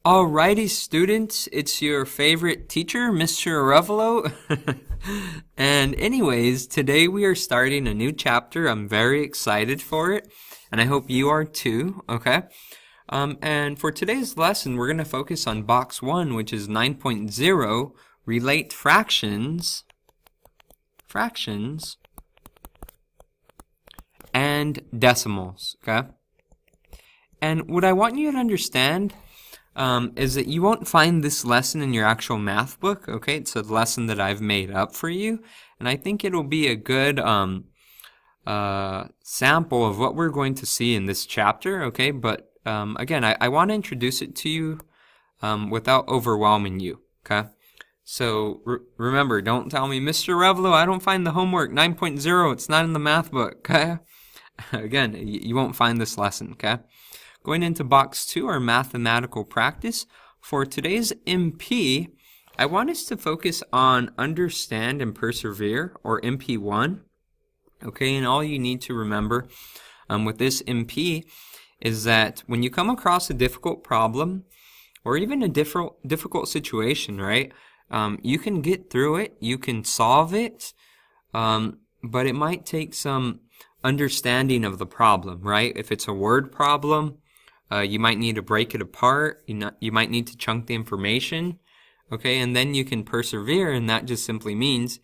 Alrighty, students, it's your favorite teacher, Mr. Arevalo. And anyways, today we are starting a new chapter. I'm very excited for it, and I hope you are too, okay? And for today's lesson, we're going to focus on box 1, which is 9.0, relate fractions, and decimals, okay? And what I want you to understand is that you won't find this lesson in your actual math book, okay? It's a lesson that I've made up for you, and I think it'll be a good sample of what we're going to see in this chapter, okay? But again, I want to introduce it to you without overwhelming you, okay? So remember, don't tell me, Mr. Arevalo, I don't find the homework 9.0, it's not in the math book, okay? Again, you won't find this lesson, okay? Going into box 2, our mathematical practice. For today's MP, I want us to focus on understand and persevere, or MP1. Okay, and all you need to remember with this MP is that when you come across a difficult problem, or even a difficult situation, right, you can get through it, you can solve it, but it might take some understanding of the problem, right? If it's a word problem, you might need to break it apart. You might need to chunk the information, okay? And then you can persevere, and that just simply means,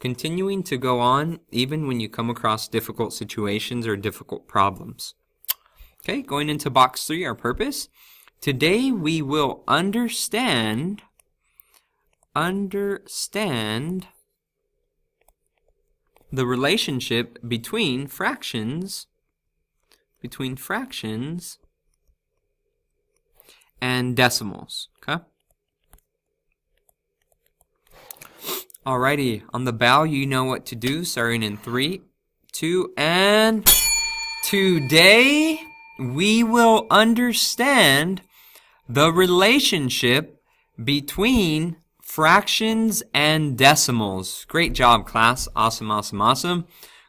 continuing to go on even when you come across difficult situations or difficult problems. Okay, going into box 3, our purpose. Today we will understand the relationship between fractions and decimals, okay? Alrighty, on the bow, you know what to do, starting in 3, 2, and today we will understand the relationship between fractions and decimals. Great job, class. Awesome, awesome, awesome.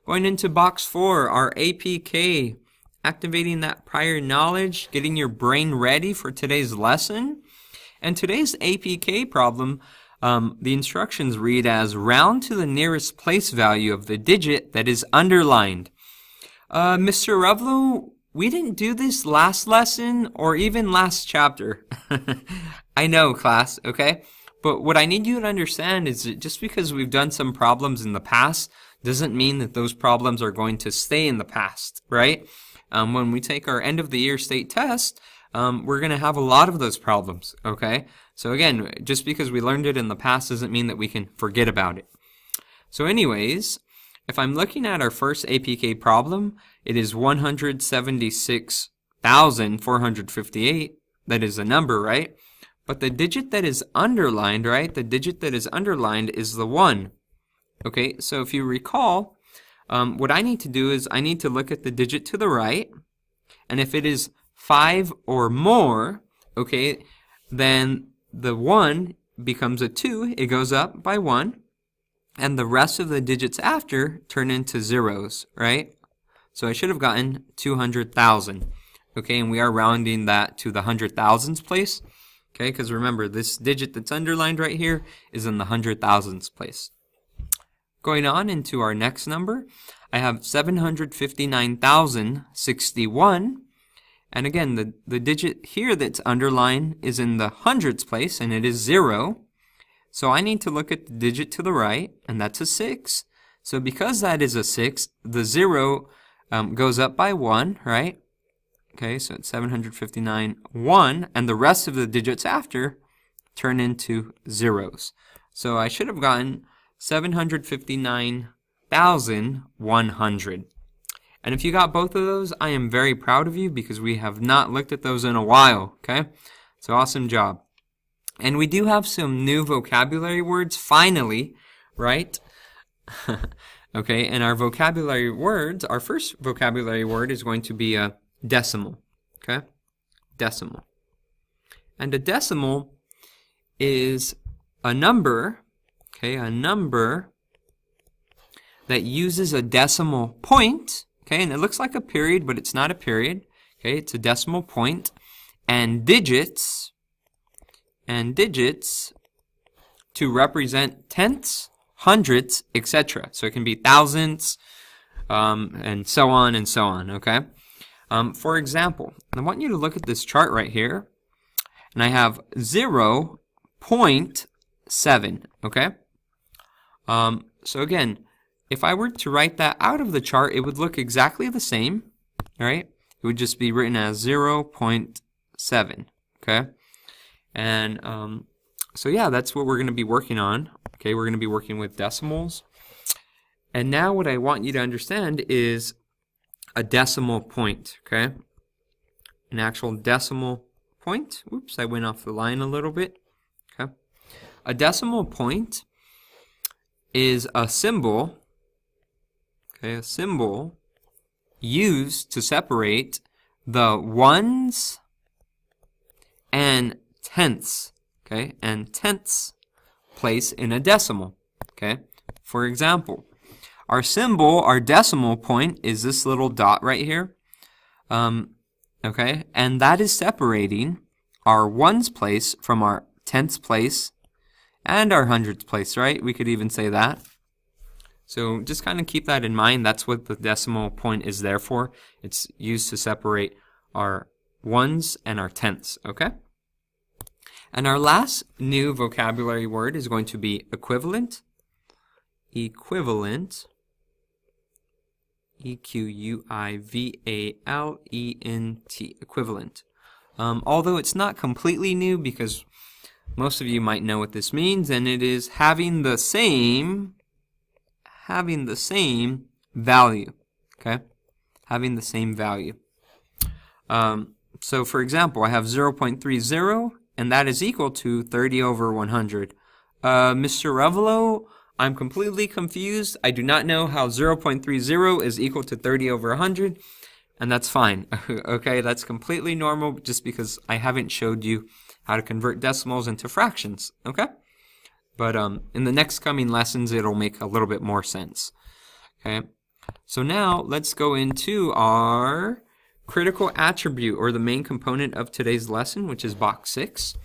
Going into box 4, our APK. Activating that prior knowledge, getting your brain ready for today's lesson. And today's APK problem, the instructions read as round to the nearest place value of the digit that is underlined. Mr. Arevalo, we didn't do this last lesson or even last chapter. I know, class, okay? But what I need you to understand is that just because we've done some problems in the past doesn't mean that those problems are going to stay in the past, right? When we take our end of the year state test, we're going to have a lot of those problems, okay? So again, just because we learned it in the past doesn't mean that we can forget about it. So anyways, if I'm looking at our first APK problem, it is 176,458. That is a number, right? But the digit that is underlined, right? The digit that is underlined is the 1. Okay, so if you recall, what I need to do is I need to look at the digit to the right, and if it is 5 or more, okay, then the 1 becomes a 2, it goes up by 1, and the rest of the digits after turn into zeros, right? So I should have gotten 200,000, okay, and we are rounding that to the 100,000s place, okay, because remember, this digit that's underlined right here is in the 100,000s place. Going on into our next number, I have 759,061. And again, the digit here that's underlined is in the hundreds place, and it is 0. So I need to look at the digit to the right, and that's a 6. So because that is a 6, the 0 goes up by 1, right? Okay, so it's 759, 1, and the rest of the digits after turn into zeros. So I should have gotten 759,100. And if you got both of those, I am very proud of you because we have not looked at those in a while, okay? So awesome job. And we do have some new vocabulary words, finally, right? Okay, and our vocabulary words, our first vocabulary word is going to be a decimal, okay? Decimal. And a decimal is a number, okay, a number that uses a decimal point, okay, and it looks like a period, but it's not a period, okay, it's a decimal point, and digits, and digits to represent tenths, hundredths, etc. So it can be thousandths, and so on, okay? For example, I want you to look at this chart right here, and I have 0.7, okay? So again, if I were to write that out of the chart, it would look exactly the same, all right? It would just be written as 0.7, okay? And so yeah, that's what we're going to be working on, okay? We're going to be working with decimals. And now what I want you to understand is a decimal point, okay? An actual decimal point. Oops, I went off the line a little bit, okay? A decimal point is a symbol, okay, a symbol used to separate the ones and tenths, okay, and tenths place in a decimal, okay? For example, our symbol, our decimal point, is this little dot right here, okay, and that is separating our ones place from our tenths place and our hundredths place, right? We could even say that. So just kind of keep that in mind. That's what the decimal point is there for. It's used to separate our ones and our tenths, okay? And our last new vocabulary word is going to be equivalent. Equivalent. E-Q-U-I-V-A-L-E-N-T. Equivalent. Although it's not completely new, because most of you might know what this means, and it is having the same value, okay? Having the same value. So for example, I have 0.30, and that is equal to 30 over 100. Mr. Revelo, I'm completely confused. I do not know how 0.30 is equal to 30 over 100, and that's fine. Okay, that's completely normal, just because I haven't showed you how to convert decimals into fractions, okay? But in the next coming lessons, it'll make a little bit more sense, okay? So now, let's go into our critical attribute, or the main component of today's lesson, which is box 6.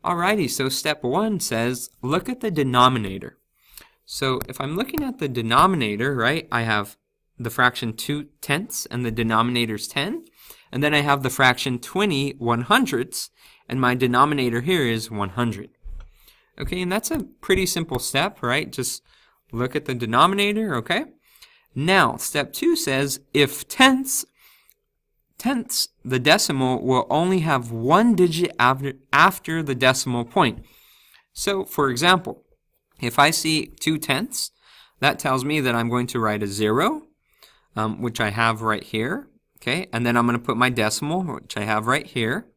Alrighty, so step 1 says, look at the denominator. So if I'm looking at the denominator, right, I have the fraction 2 tenths, and the denominator's 10. And then I have the fraction 20 100ths, and my denominator here is 100. Okay, and that's a pretty simple step, right? Just look at the denominator, okay? Now, step 2 says, if tenths, the decimal will only have one digit after the decimal point. So, for example, if I see 2 tenths, that tells me that I'm going to write a 0, which I have right here, okay? And then I'm going to put my decimal, which I have right here.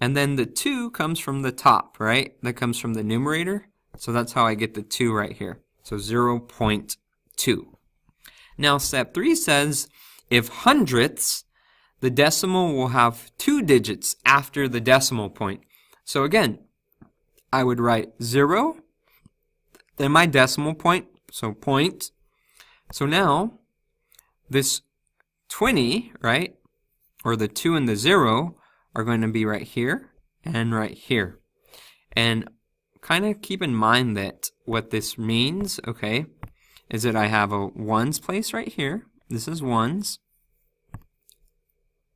And then the 2 comes from the top, right? That comes from the numerator. So that's how I get the 2 right here. So 0.2. Now step 3 says, if hundredths, the decimal will have 2 digits after the decimal point. So again, I would write 0, then my decimal point, so point. So now, this 20, right, or the 2 and the 0, are going to be right here and right here. And kind of keep in mind that what this means, okay, is that I have a ones place right here. This is ones.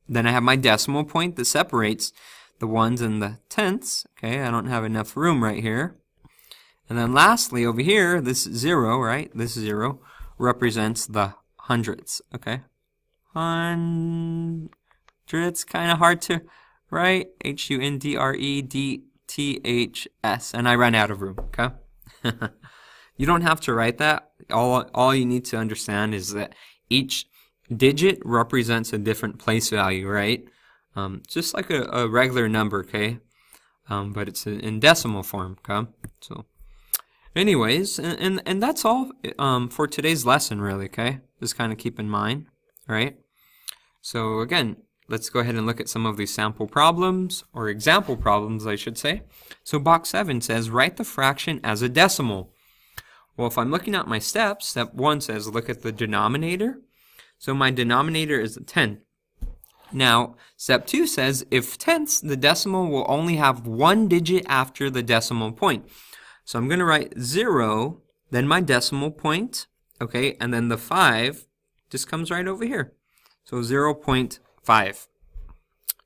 Then I have my decimal point that separates the ones and the tenths. Okay, I don't have enough room right here. And then lastly, over here, this 0, right, this 0 represents the hundredths, okay? Hundredths, kind of hard to write. H-U-N-D-R-E-D-T-H-S. And I ran out of room, okay? You don't have to write that. All you need to understand is that each digit represents a different place value, right? Just like a regular number, okay? But it's in decimal form, okay? So, anyways, and that's all for today's lesson, really, okay? Just kind of keep in mind, right? So again, let's go ahead and look at some of these sample problems, or example problems, I should say. So box 7 says, write the fraction as a decimal. Well, if I'm looking at my steps, step 1 says, look at the denominator. So my denominator is a 10. Now, step 2 says if tenths, the decimal will only have one digit after the decimal point. So I'm going to write 0, then my decimal point, okay, and then the 5 just comes right over here. So 0.5,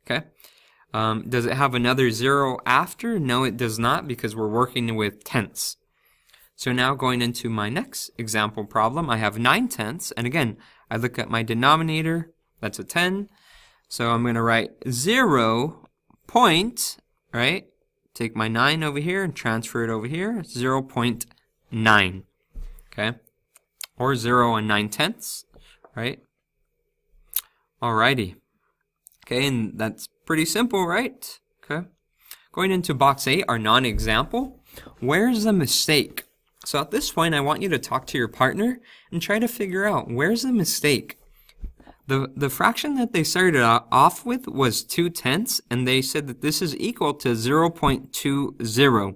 okay. Does it have another 0 after? No, it does not, because we're working with tenths. So now going into my next example problem, I have 9 tenths, and again, I look at my denominator, that's a 10. So I'm going to write 0 point, right? Take my 9 over here and transfer it over here, 0.9, okay? Or 0 and 9 tenths, right? Alrighty. Okay, and that's pretty simple, right? Okay. Going into box 8, our non-example. Where's the mistake? So at this point, I want you to talk to your partner and try to figure out where's the mistake. The fraction that they started off with was 2 tenths, and they said that this is equal to 0.20.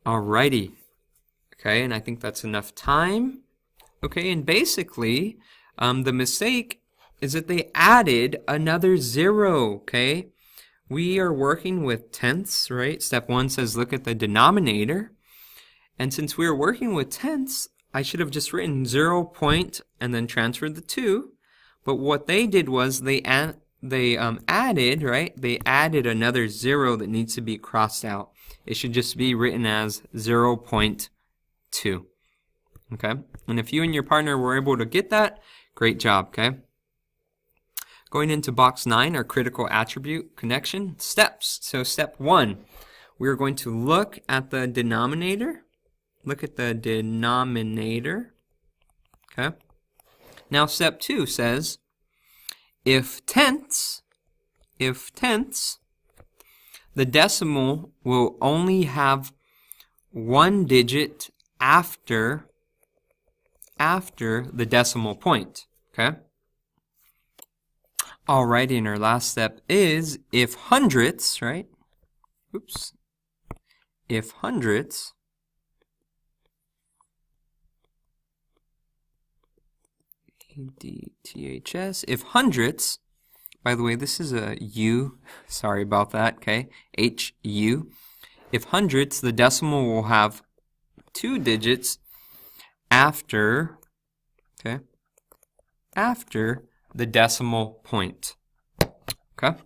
Alrighty. Okay, and I think that's enough time. Okay, and basically, the mistake is that they added another 0, okay? We are working with tenths, right? Step 1 says look at the denominator. And since we are working with tenths, I should have just written 0 point and then transferred the 2. But what they did was they added, right? They added another 0 that needs to be crossed out. It should just be written as 0.2. Okay? And if you and your partner were able to get that, great job, okay? Going into box 9, our critical attribute connection steps. So step 1, we're going to look at the denominator. Look at the denominator. Okay. Now step 2 says if tenths, the decimal will only have one digit after the decimal point. Okay. Alrighty, and our last step is if hundredths, right? Oops. If hundredths ADTHS. If hundredths, by the way, this is a U, sorry about that, okay, HU. If hundredths, the decimal will have 2 digits after, okay, after the decimal point, okay?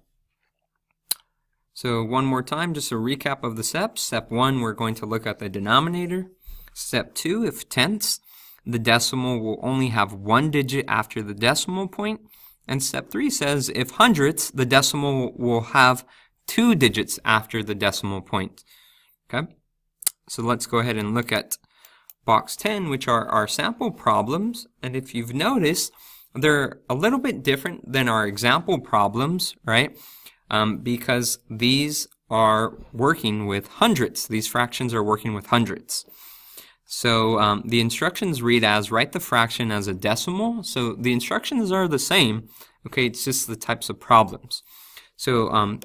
So one more time, just a recap of the steps. Step 1, we're going to look at the denominator. Step 2, if tenths, the decimal will only have one digit after the decimal point. And step 3 says if hundredths, the decimal will have 2 digits after the decimal point. Okay? So let's go ahead and look at box 10, which are our sample problems. And if you've noticed, they're a little bit different than our example problems, right? Because these are working with hundredths. These fractions are working with hundredths. So the instructions read as write the fraction as a decimal. So the instructions are the same. Okay, it's just the types of problems. So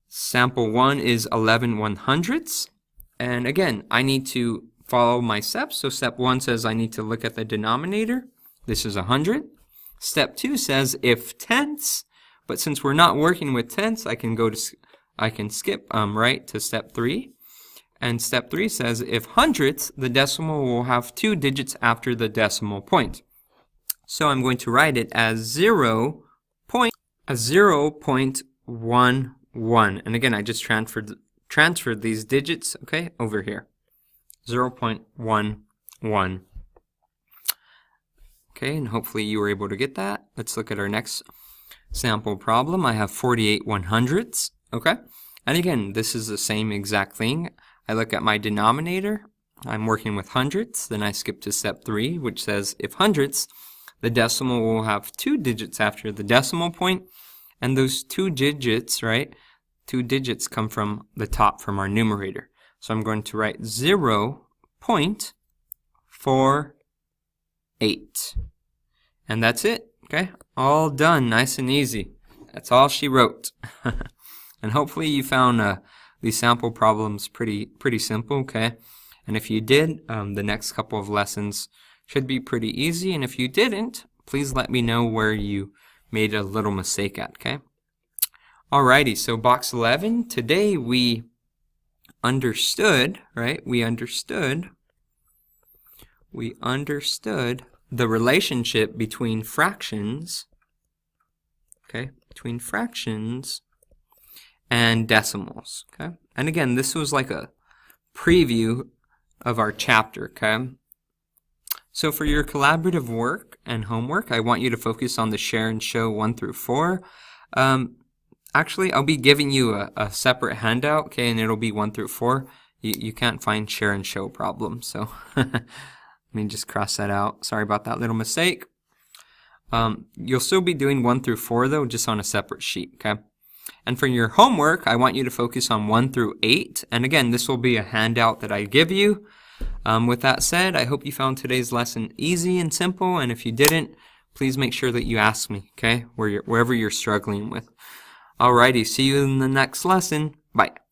sample 1 is 11 100ths. And again, I need to follow my steps. So step 1 says I need to look at the denominator. This is 100. Step 2 says if tenths, but since we're not working with tenths, I can skip right to step 3. And step 3 says if hundredths, the decimal will have 2 digits after the decimal point. So I'm going to write it as 0.11. And again, I just transferred these digits, okay, over here. 0.11. Okay, and hopefully you were able to get that. Let's look at our next sample problem. I have 48 100ths, okay? And again, this is the same exact thing. I look at my denominator, I'm working with hundredths, then I skip to step 3, which says if hundredths, the decimal will have 2 digits after the decimal point, and those 2 digits, right, 2 digits come from the top, from our numerator. So I'm going to write 0.48. And that's it, okay? All done, nice and easy. That's all she wrote. And hopefully you found these sample problems pretty simple, okay? And if you did, the next couple of lessons should be pretty easy. And if you didn't, please let me know where you made a little mistake at, okay? Alrighty, so box 11, today we understood, right? We understood the relationship between fractions, okay? Between fractions and decimals, okay? And again, this was like a preview of our chapter, okay? So for your collaborative work and homework, I want you to focus on the share and show 1 through 4. Actually, I'll be giving you a separate handout, okay, and it'll be 1 through 4. You can't find share and show problems, so let me just cross that out. Sorry about that little mistake. You'll still be doing 1 through 4, though, just on a separate sheet, okay? And for your homework, I want you to focus on 1 through 8. And again, this will be a handout that I give you. With that said, I hope you found today's lesson easy and simple. And if you didn't, please make sure that you ask me, okay, wherever you're struggling with. Alrighty, see you in the next lesson. Bye.